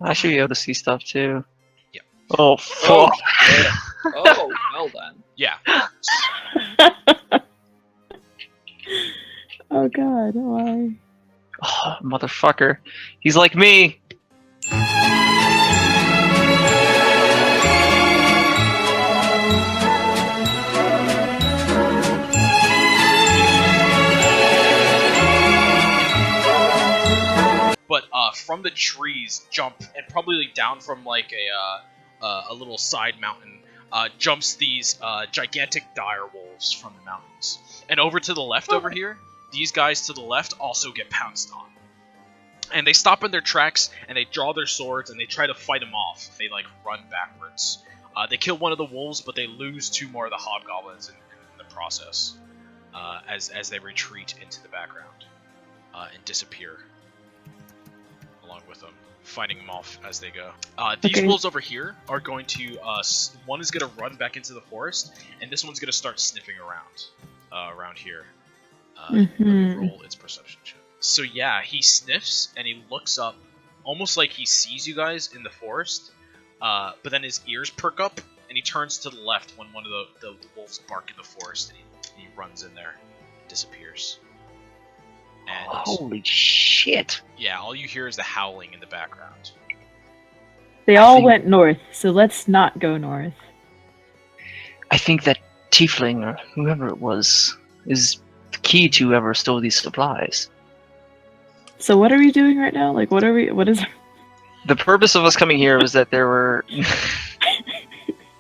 I should be able to see stuff too. Yep. Oh Oh, fuck! shit. Oh, well then. Yeah. Oh god, why? Oh, motherfucker, he's like me. But from the trees jump, and probably like, down from like a little side mountain, jumps these gigantic dire wolves from the mountains. And over to the left over here, these guys to the left also get pounced on. And they stop in their tracks, and they draw their swords, and they try to fight them off. They like run backwards. They kill one of the wolves, but they lose 2 more of the hobgoblins in the process, as they retreat into the background and disappear along with them, fighting them off as they go. These wolves over here are going to, one is going to run back into the forest, and this one's going to start sniffing around here. Let me roll its perception check. So yeah, he sniffs, and he looks up, almost like he sees you guys in the forest, but then his ears perk up, and he turns to the left when one of the wolves bark in the forest, and he runs in there, disappears. And Holy shit! yeah, all you hear is the howling in the background. They all went north, so let's not go north. I think that tiefling or whoever it was is the key to whoever stole these supplies. So what are we doing right now? Like, what is... The purpose of us coming here was that there were...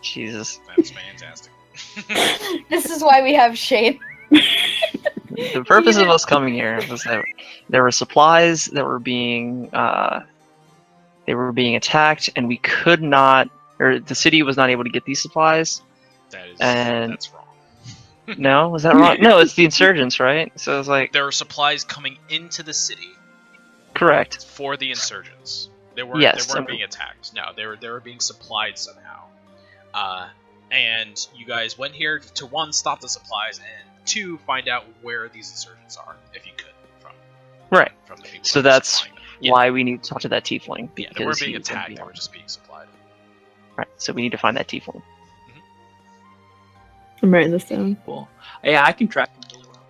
Jesus. That's fantastic. This is why we have Shane. The purpose of us coming here was that there were supplies that were being attacked, and we could not, or the city was not able to get these supplies. That's wrong. No, was that wrong? No, it's the insurgents, right? So it's like There are supplies coming into the city correct. for the insurgents. They weren't. Yes, they weren't I mean- being attacked. No, they were being supplied somehow. And you guys went here to 1, stop the supplies, and 2, find out where these insurgents are, if you could, Right. from the people. So that were that's supplying them. Yeah. why we need to talk to that tiefling. Yeah, they weren't being he's gonna attacked. be They our- were just being supplied. Right. So we need to find that tiefling. I'm writing this down. Cool. Yeah, I can track them really well.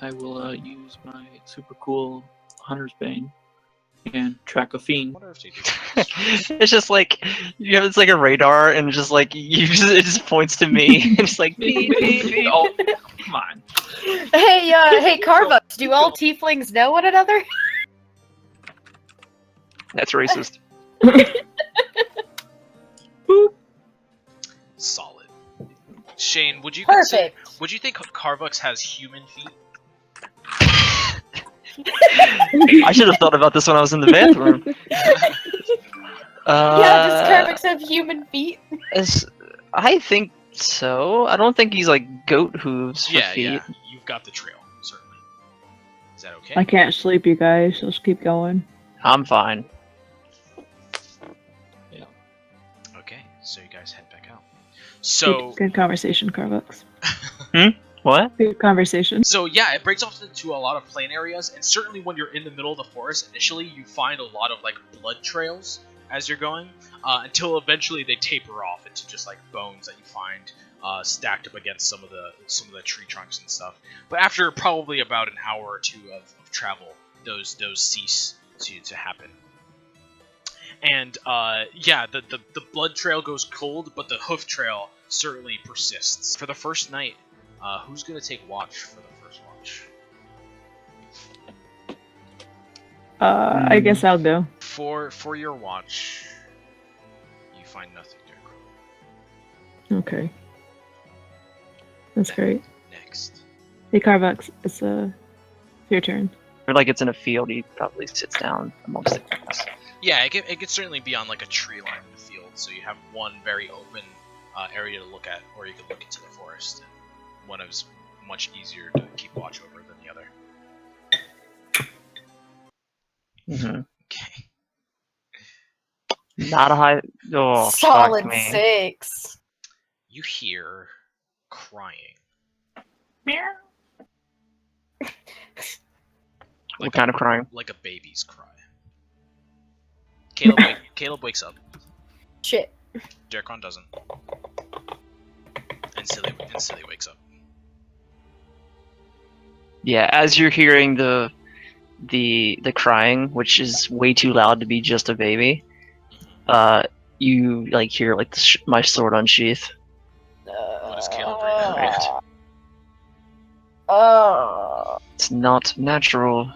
I will use my super cool Hunter's Bane and track a I fiend. wonder if you do. It's just like it's like a radar, and just like it just points to me. It's like beep, beep, beep. Oh, come on. Hey, Carvux, do all tieflings know one another? That's racist. Solid. Shane, would you Perfect. would you think Carvux has human feet? I should have thought about this when I was in the bathroom. Yeah, does Carvux have human feet? I think so. I don't think he's like goat hooves for Yeah, feet. yeah. You've got the trail, certainly. Is that okay? I can't sleep, you guys. Let's keep going. I'm fine. Okay, so you guys head back out. So Good conversation, Carvux. What? Good conversation. So yeah, it breaks off into a lot of plain areas, and certainly when you're in the middle of the forest, initially you find a lot of like blood trails as you're going, until eventually they taper off into just like bones that you find stacked up against some of the tree trunks and stuff. But after probably about an hour or 2 of travel, those cease to happen. And yeah, the blood trail goes cold, but the hoof trail certainly persists. For the first night, who's gonna take watch for the first watch? I guess I'll go. For your watch, you find nothing, Jack. Okay. That's great. Next. Hey, Carvux, it's your turn. Or like it's in a field, he probably sits down amongst the grass. Yeah, it could certainly be on like a tree line in the field, so you have one very open area to look at, or you could look into the forest. And one is much easier to keep watch over than the other. Mm-hmm. Okay. Not a high. Oh, Solid fuck me. 6. You hear crying. What kind of crying? Like a baby's cry. Caleb, Caleb wakes up. Shit. Derkon doesn't. And Silly wakes up. Yeah, as you're hearing the crying, which is way too loud to be just a baby, you like hear like my sword unsheath. What is Caleb right It's not natural.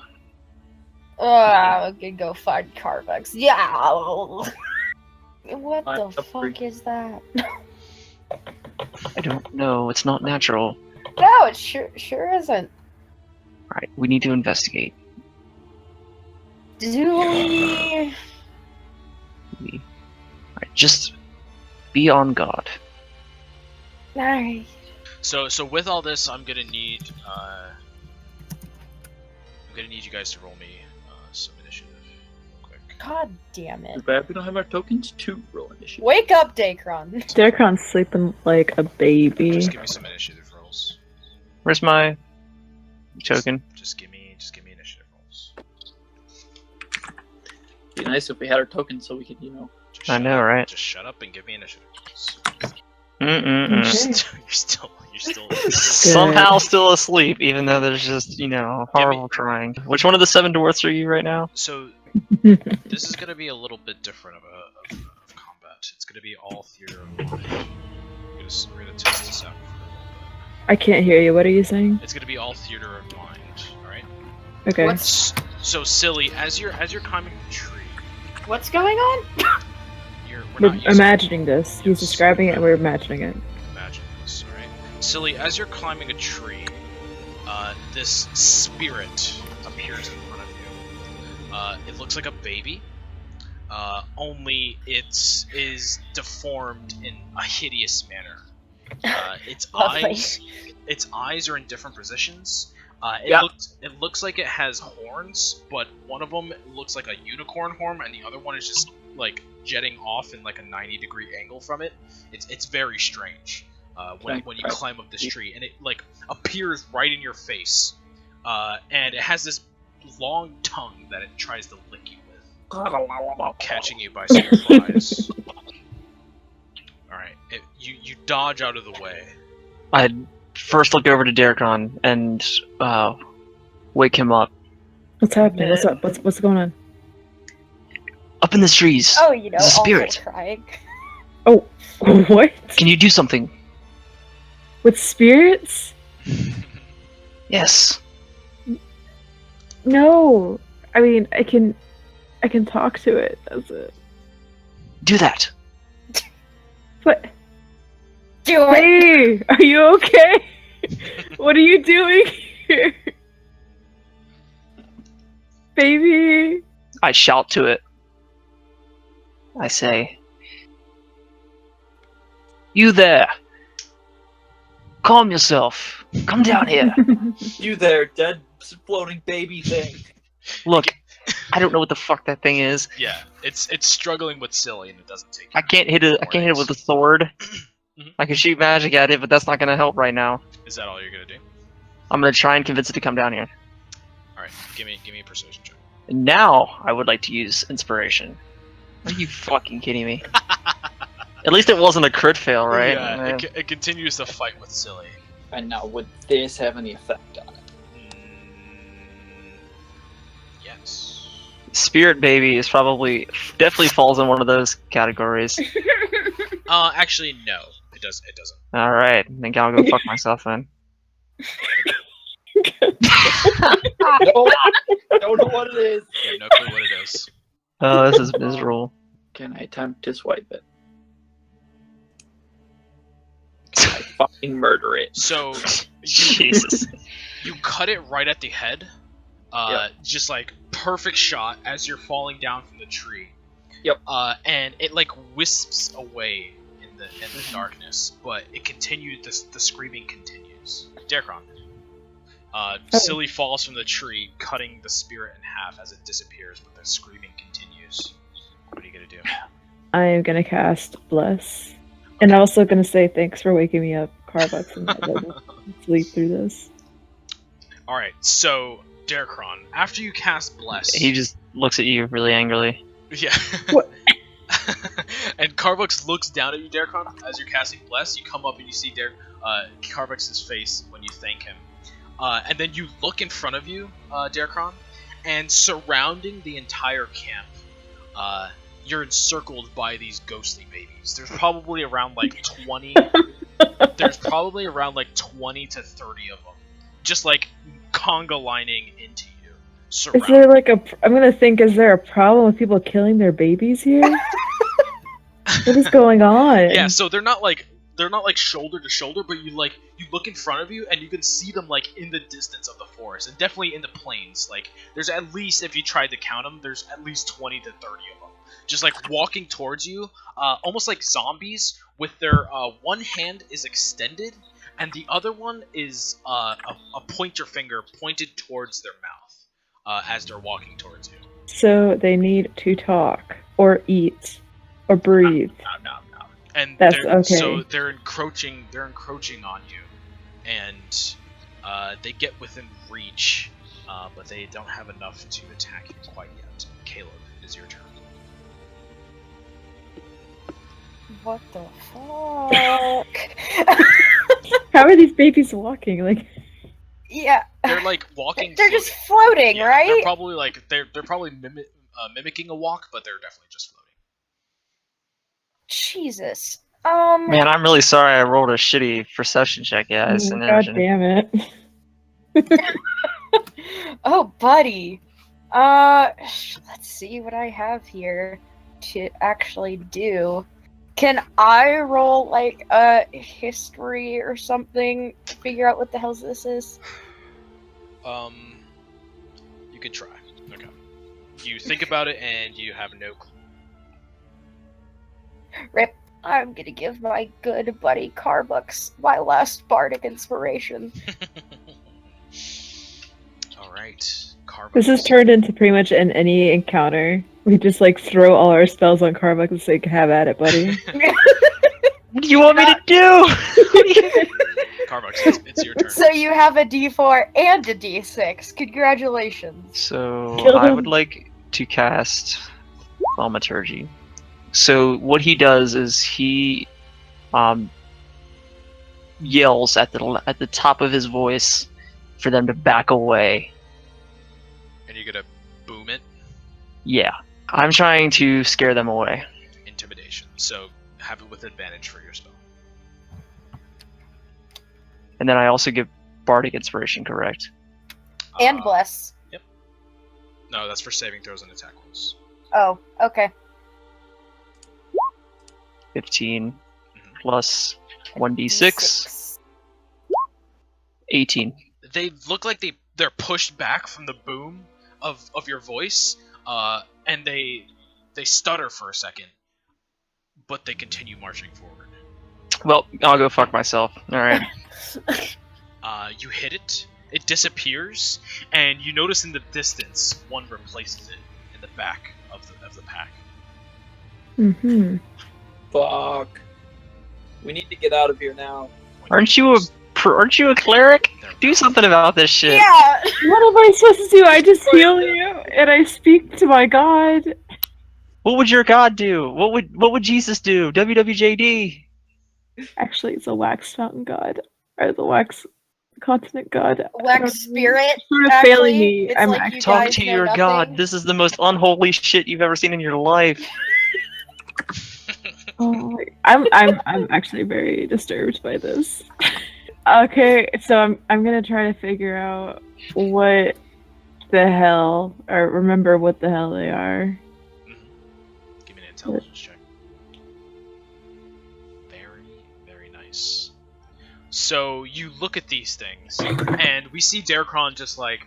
I'm gonna go find Carvex. Yeah. What I'm the fuck is that? I don't know. It's not natural. No, it sure isn't. Alright, we need to investigate. Do we? Alright, just be on guard. Alright. So with all this, I'm gonna need you guys to roll me some initiative, real quick. God damn Too it. bad we don't have our tokens to roll initiative. Wake up, Dacron. Derkron's sleeping like a baby. Just give me some initiative rolls. Where's my token? Just give me initiative rolls. It'd be nice if we had our tokens so we could, Just I shut know, up. right? Just shut up and give me initiative rolls. Mm-mm-mm. Okay. You're still Somehow still asleep, even though there's just, horrible crying. Which one of the 7 dwarfs are you right now? So this is gonna be a little bit different of combat. It's gonna be all theater of mind. We're gonna test this out for a little I can't hear you. What are you saying? bit. It's gonna be all theater of mind. All right. Okay. So silly as you're climbing the tree. What's going on? We're We're not using imagining this. He's describing it and we're imagining it. imagine this, alright? Silly, as you're climbing a tree, this spirit appears in front of you. It looks like a baby, only it is deformed in a hideous manner. Its Lovely. eyes are in different positions. Yeah. It looks like it has horns, but one of them looks like a unicorn horn, and the other one is just like jetting off in like a 90-degree angle from it. It's very strange when you climb up this tree, and it like appears right in your face, and it has this long tongue that it tries to lick you with, catching you by surprise. All right, you dodge out of the way. I'd first look over to Derkon and wake him up. What's happening? What's up? What's going on? Up in the trees. Oh, There's a spirit. also crying. Oh, what? Can you do something? With spirits? Yes. No. I mean, I can talk to it. That's it. Do that. But Do it. hey, are you okay? What are you doing here, baby? I shout to it. I say, "You there! Calm yourself. Come down here. You there, dead floating baby thing. Look, I don't know what the fuck that thing is. Yeah, it's struggling with silly, and it doesn't take. I can't hit it. I can't hit it with a sword. Mhm. I can shoot magic at it, but that's not gonna help right now. Is that all you're gonna do? I'm gonna try and convince it to come down here. All right, give me a persuasion check. And now I would like to use inspiration. Are you fucking kidding me? At least it wasn't a crit fail, right? Yeah, it continues to fight with silly. And now, would this have any effect on it? Yes. Spirit baby is definitely falls in one of those categories. Actually, no, it doesn't. All right, I think I'll go fuck myself then. No, I don't know what it is. You have no clue what it is. Oh, this is miserable. Can I attempt to swipe it? Can I fucking murder it? So Jesus. you cut it right at the head. Just like perfect shot as you're falling down from the tree. Yep. And it like wisps away in the darkness, but it continued. The screaming continues. Derkron. Silly falls from the tree, cutting the spirit in half as it disappears, but the screaming continues. What are you gonna do? I am gonna cast Bless. And I'm also gonna say thanks for waking me up, Carbucks, and that doesn't sleep through this. Alright, so, Derkron, after you cast Bless... He just looks at you really angrily. Yeah. What? And Carbux looks down at you, Darkon, as you're casting Bless. You come up and you see Carbux's face when you thank him. And then you look in front of you, Darkon, and surrounding the entire camp, you're encircled by these ghostly babies. There's probably around like 20. There's probably around like 20 to 30 of them, just like conga lining into you. Is there like I'm gonna think, is there a problem with people killing their babies here? What is going on? Yeah, so they're not like shoulder to shoulder, but you look in front of you and you can see them like in the distance of the forest, and definitely in the plains. Like there's at least, if you tried to count them, there's at least 20 to 30 of them, just like walking towards you, almost like zombies. With their one hand is extended, and the other one is a pointer finger pointed towards their mouth as they're walking towards you. So they need to talk, or eat, or breathe. No. And that's okay. Okay. So they're encroaching on you, and they get within reach, but they don't have enough to attack you quite yet. Caleb, it is your turn. What the fuck? How are these babies walking? Like, Yeah. They're like walking. They're just floating, Yeah, right? They're probably like they're probably mimicking a walk, but they're definitely just floating. Jesus. Man, I'm really sorry I rolled a shitty perception check, guys. God damn it. Oh, buddy. Let's see what I have here to actually do. Can I roll like a history or something to figure out what the hell this is? You could try. Okay. You think about it and you have no clue. Rip. I'm gonna give my good buddy Carbux my last bardic inspiration. Alright. This has turned into pretty much in any encounter. We just like throw all our spells on Carbux and say, have at it, buddy. What do you want me to do? Carbux, it's your turn. So you have a D4 and a D6. Congratulations. So Kill I him. would like to cast Thaumaturgy. So what he does is he yells at the top of his voice for them to back away. And you're gonna boom it? Yeah. I'm trying to scare them away. Intimidation. So have it with advantage for your spell. And then I also give Bardic Inspiration, correct? And bless. Yep. No, that's for saving throws and attack rolls. Oh, okay. 15 plus 1d6, 18. They look like they're pushed back from the boom of your voice, and they stutter for a second, but they continue marching forward. Well, I'll go fuck myself. Alright. You hit it, it disappears, and you notice in the distance one replaces it in the back of the pack. Mm-hmm. Fuck. We need to get out of here now. Aren't you a cleric? Do something about this shit. Yeah! What am I supposed to do? I just heal you and I speak to my god. What would your god do? What would Jesus do? WWJD. Actually, it's a wax fountain god. Or the wax continent god. Wax spirit. It's sort of actually, failing me. it's I'm like actually you Talk guys to know your nothing. god. This is the most unholy shit you've ever seen in your life. Oh, I'm actually very disturbed by this. Okay, so I'm gonna try to figure out what the hell, or remember what the hell they are. Give me an intelligence check. Very, very nice. So you look at these things, and we see Darkron just like...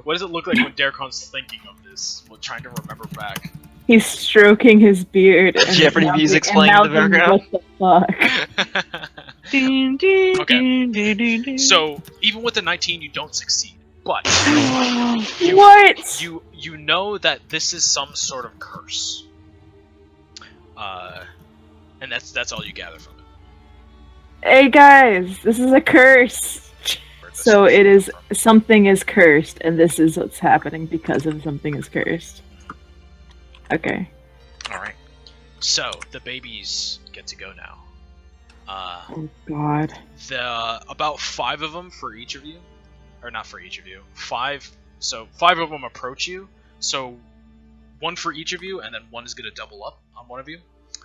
what does it look like when Darkron's thinking of this? Well, trying to remember back. He's stroking his beard. And Jeopardy mouthing- music's and playing in the mouthing, background. What the fuck? Okay. So even with the 19, you don't succeed. But What? you know that this is some sort of curse. And that's all you gather from it. Hey guys, this is a curse. Where this So it is from. something is cursed, and this is what's happening because of something is cursed. Okay. All right. So the babies get to go now. Oh God. About 5 of them for each of you, or not for each of you. 5. So 5 of them approach you. So 1 for each of you, and then 1 is gonna double up on one of you.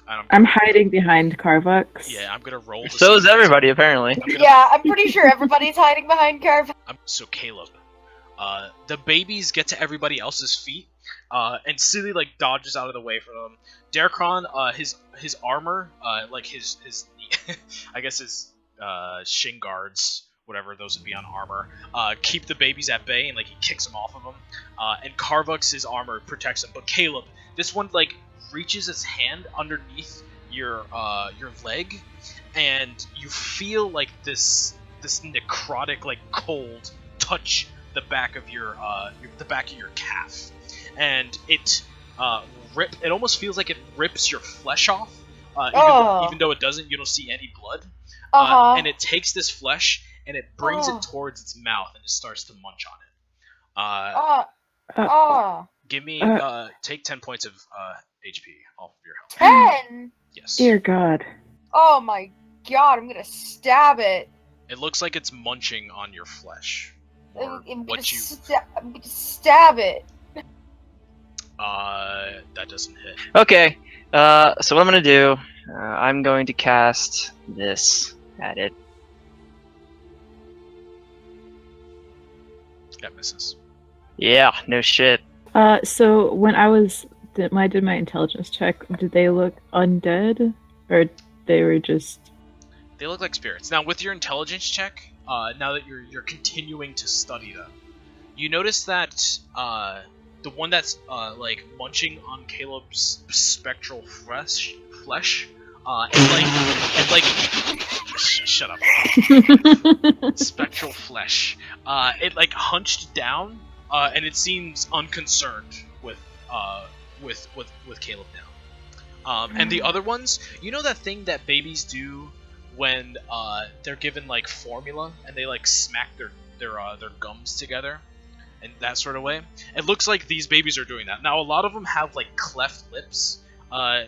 And I'm hiding behind Carvux. Yeah, I'm gonna roll. To So see is if everybody, apparently. Yeah, I'm pretty sure everybody's hiding behind Carv. So Caleb, the babies get to everybody else's feet, and Silly like dodges out of the way from them. Darkon, his armor, like his I guess his shin guards, whatever those would be on armor, keep the babies at bay, and like he kicks them off of them. And Carvux's armor protects them. But Caleb, this one like reaches its hand underneath your leg, and you feel like this necrotic like cold touch the back of your calf, and it it almost feels like it rips your flesh off, even though it doesn't. You don't see any blood, and it takes this flesh and it brings it towards its mouth, and it starts to munch on it. Give me take 10 points of HP off of your health. 10? Yes. Dear God. Oh my God, I'm gonna stab it. It looks like it's munching on your flesh. Or I'm what gonna stab it. That doesn't hit. Okay, so what I'm gonna do, I'm going to cast this at it. That misses. Yeah, no shit. So when when I did my intelligence check, did they look undead, or they were just? They look like spirits. Now, with your intelligence check, now that you're continuing to study them, you notice that the one that's like munching on Caleb's spectral flesh, shut up. Spectral flesh. It like hunched down, and it seems unconcerned with Caleb now. And the other ones, you know that thing that babies do when they're given like formula and they like smack their gums together and that sort of way. It looks like these babies are doing that. Now a lot of them have like cleft lips.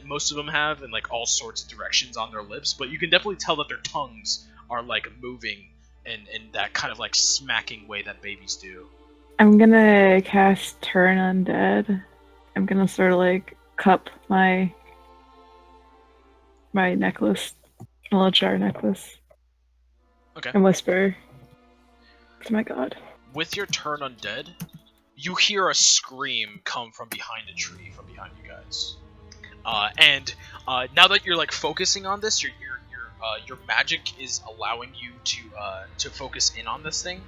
Most of them have in like all sorts of directions on their lips, but you can definitely tell that their tongues are like moving in that kind of like smacking way that babies do. I'm gonna cast Turn Undead. I'm gonna sort of like cup my necklace, a little jar necklace. Okay. And whisper to my god. With your Turn Undead, you hear a scream come from behind a tree, from behind you guys. And now that you're like focusing on this, your magic is allowing you to focus in on this thing.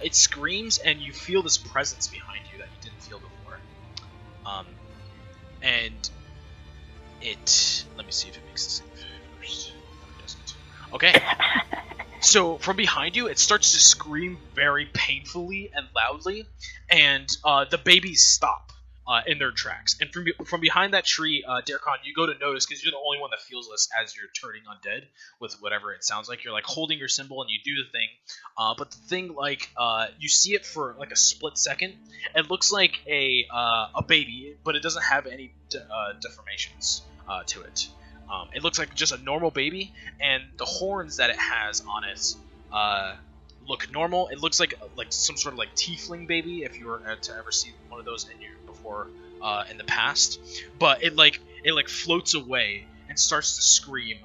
It screams, and you feel this presence behind you that you didn't feel before. And it. Let me see if it makes the save first. No, it doesn't. Okay. So from behind you, it starts to scream very painfully and loudly, and the babies stop in their tracks. And from behind that tree, Darkon, you go to notice, because you're the only one that feels this as you're turning undead with whatever it sounds like. You're like holding your symbol and you do the thing, but the thing like you see it for like a split second. It looks like a baby, but it doesn't have any deformations to it. It looks like just a normal baby, and the horns that it has on it look normal. It looks like some sort of like tiefling baby, if you were to ever see one of those before in the past. But it floats away and starts to scream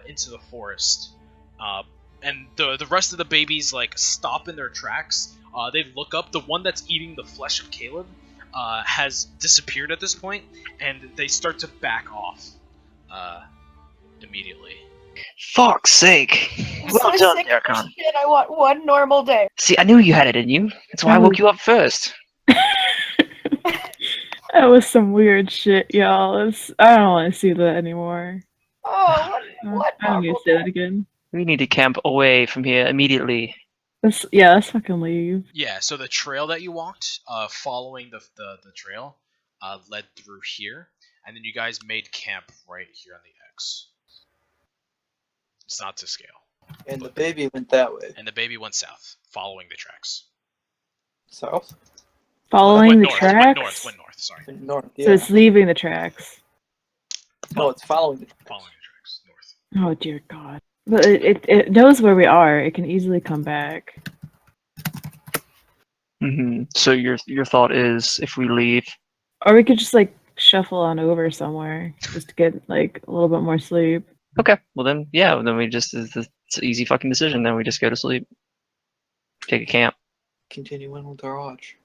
into the forest. And the rest of the babies like stop in their tracks. They look up. The one that's eating the flesh of Caleb has disappeared at this point, and they start to back off immediately. Fuck's sake! I'm Well so done, sick of Darkon. shit. I want one normal day. See, I knew you had it in you. That's why I woke you up first. That was some weird shit, y'all. I don't want to see that anymore. Oh, what I don't need to normal say day? that again. We need to camp away from here immediately. Let's fucking leave. Yeah, so the trail that you walked, following the trail, led through here, and then you guys made camp right here on the X. It's not to scale. And the baby went that way. And the baby went south, following the tracks. South? Following Went the north, tracks? went north, sorry. North, yeah. So it's leaving the tracks. No, it's following the Following the tracks north. Oh dear God. But it knows where we are. It can easily come back. So your thought is if we leave. Or we could just like shuffle on over somewhere just to get like a little bit more sleep. Okay, well then, yeah, then we just it's an easy fucking decision. Then we just go to sleep, take a camp. continue on with our watch.